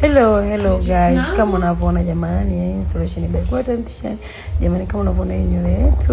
Hello guys, kama unavyoona jamani, installation by Quarter Mtishani. Jamani, kama unavyoona hii nywele yetu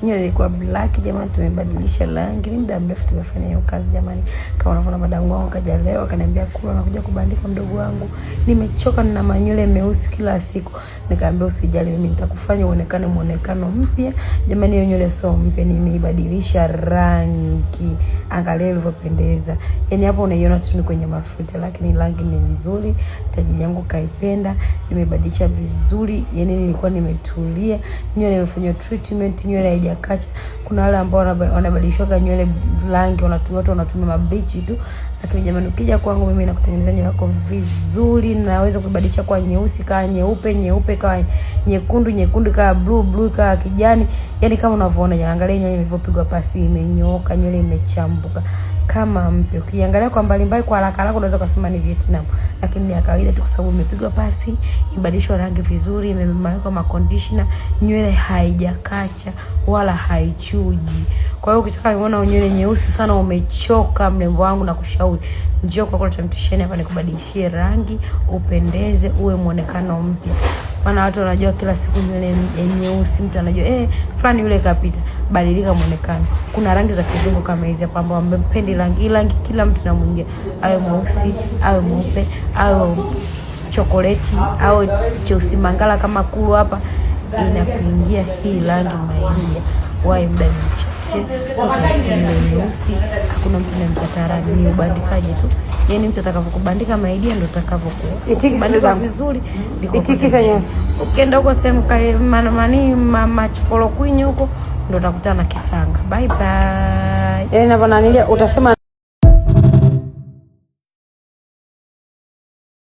nywele ilikuwa black jamani, tumebadilisha rangi. Ni muda mrefu tumefanya hiyo kazi jamani. Kama unavyoona madangu wangu kaja leo akaniambia kula na kuja kubandika mdogo wangu. Nimechoka na manywele meusi kila siku. Nikamwambia usijali, mimi nitakufanya uonekane muonekano mpya. Jamani, hiyo nywele sio mpya, nimeibadilisha rangi. Angalia ilivyopendeza. Yaani hapo unaiona tu kwenye mafuta, lakini rangi ni nzuri. Tajiri yangu kaipenda, nimebadilisha vizuri. Yaani nilikuwa nimetulia, nywele imefanywa treatment, nywele haijakacha. Kuna wale ambao wanabadilishwa nywele rangi, watu wanatumia mabichi tu. Lakini jamani, ukija kwangu mimi nakutengeneza nywele yako vizuri. Naweza kubadilisha kwa nyeusi, kwa nyeupe, kwa nyekundu, kwa blue, kwa kijani. Yaani kama unavyoona, angalia nywele ilivyopigwa pasi, imenyooka, nywele imechambuka kama mpya. Ukiangalia kwa mbali kwa haraka unaweza kusema ni Vietnam, lakini ni ya kawaida tu kwa sababu imepigwa pasi, imebadilishwa rangi vizuri, imewekwa conditioner, nywele haijakacha wala haichuji. Kwa hiyo ukitaka uone nywele nyeusi sana, umechoka mrembo wangu, na kushauri njoo kwa Quarter Mtishani hapa nikubadilishie rangi, upendeze, uwe muonekano mpya. Maana watu wanajua kila siku nywele nyeusi, mtu anajua fulani yule kapita. Badilika muonekano. Kuna rangi za kizungu kama hizi hapa ambao mpendi rangi kila mtu anamuingia. Awe mweusi, awe mweupe, awe chokoleti, awe cheusi mangala kama kulu hapa, inakuingia hii rangi maia. Wae muda mchache. So kwa siku nyeusi, hakuna mtu anamkata rangi, ni ubandikaje tu. Yaani mtu atakavokubandika maidia ndio utakavokuwa. Itiki vizuri. Itiki senyewe. Ukienda huko sehemu kale machokolo kwinyi huko ndio utakutana na kisanga. Bye bye. Yaani utasema